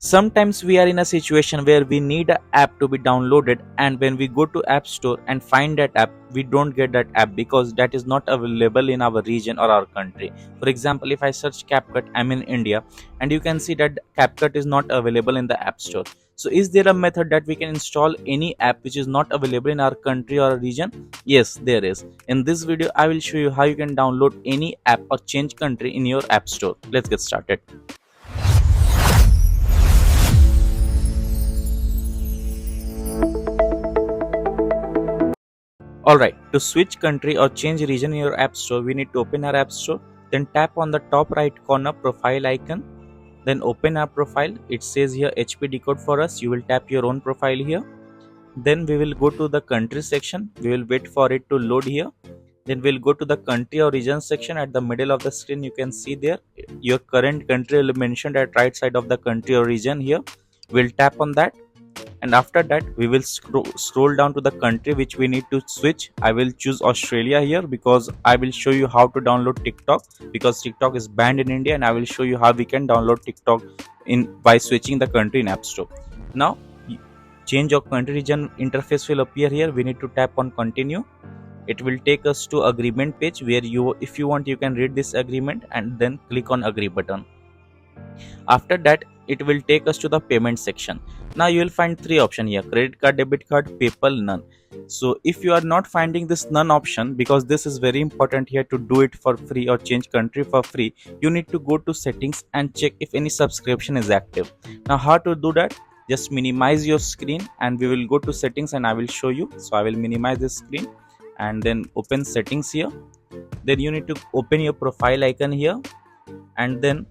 Sometimes we are in a situation where we need an app to be downloaded, and when we go to App Store and find that app, we don't get that app because that is not available in our region or our country. For example, if I search CapCut, I'm in India, and you can see that CapCut is not available in the App Store. So is there a method that we can install any app which is not available in our country or region? Yes, there is. In this video, I will show you how you can download any app or change country in your App Store. Let's get started. Alright, to switch country or change region in your App Store, we need to open our App Store, then tap on the top right corner profile icon, then open our profile. It says here HP Decode for us. You will tap your own profile here. Then we will go to the country section. We will wait for it to load here. Then we'll go to the country or region section. At the middle of the screen, you can see there your current country will be mentioned at right side of the country or region here. We'll tap on that, and after that we will scroll down to the country which we need to switch. I will choose Australia here because I will show you how to download TikTok, because TikTok is banned in India, and I will show you how we can download TikTok in by switching the country in App Store. Now change of country region interface will appear here. We need to tap on continue. It will take us to agreement page where you, if you want, you can read this agreement and then click on agree button. After that, it will take us to the payment section. Now you will find three options here: credit card, debit card, PayPal, none. So if you are not finding this none option, because this is very important here to do it for free or change country for free, you need to go to settings and check if any subscription is active. Now how to do that? Just minimize your screen and we will go to settings and I will show you. So I will minimize the screen and then open settings here. Then you need to open your profile icon here, and then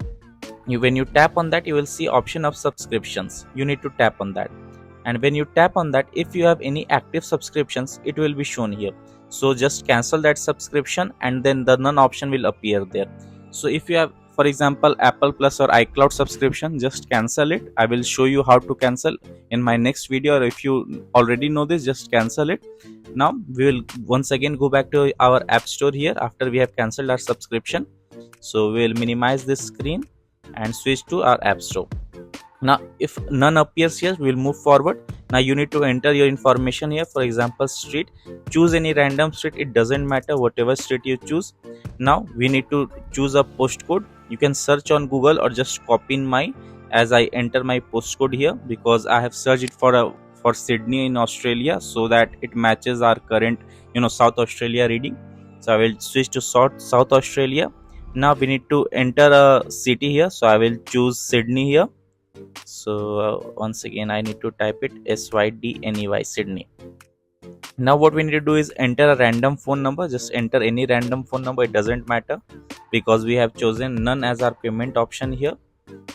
when you tap on that, you will see option of subscriptions. You need to tap on that, and when you tap on that, if you have any active subscriptions, it will be shown here. So just cancel that subscription and then the none option will appear there. So if you have, for example, Apple Plus or iCloud subscription, just cancel it. I will show you how to cancel in my next video, or if you already know this, just cancel it. Now we will once again go back to our App Store here after we have cancelled our subscription. So we will minimize this screen and switch to our App Store. Now if none appears here, we will move forward. Now you need to enter your information here. For example, street, choose any random street, it doesn't matter, whatever street you choose. Now we need to choose a postcode. You can search on Google or just copy in my, as I enter my postcode here, because I have searched it for Sydney in Australia, so that it matches our current South Australia reading. So I will switch to South Australia. Now we need to enter a city here, so I will choose Sydney here. So once again I need to type it SYDNEY, Sydney. Now what we need to do is enter a random phone number. Just enter any random phone number, it doesn't matter, because we have chosen none as our payment option here.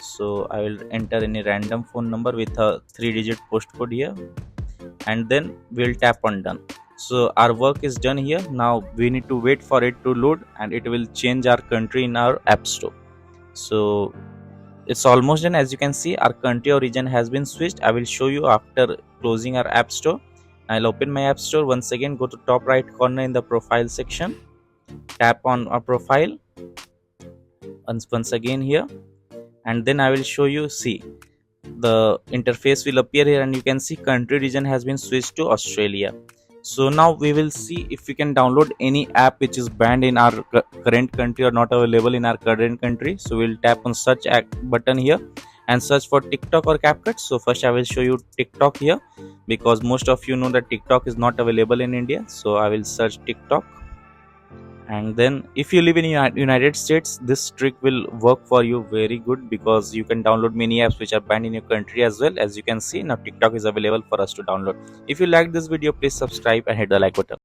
So I will enter any random phone number with a 3-digit postcode here, and then we'll tap on done. So our work is done here. Now we need to wait for it to load, and it will change our country in our App Store. So it's almost done. As you can see, our country or region has been switched. I will show you after closing our App Store. I'll open my App Store once again. Go to top right corner in the profile section, tap on our profile once again here, and then I will show you. See, the interface will appear here, and you can see country region has been switched to Australia. So now we will see if we can download any app which is banned in our current country or not available in our current country. So we'll tap on search button here and search for TikTok or CapCut. So first I will show you TikTok here, because most of you know that TikTok is not available in India. So I will search TikTok, and then if you live in United States, this trick will work for you very good, because you can download many apps which are banned in your country as well. As you can see, now TikTok is available for us to download. If you like this video, please subscribe and hit the like button.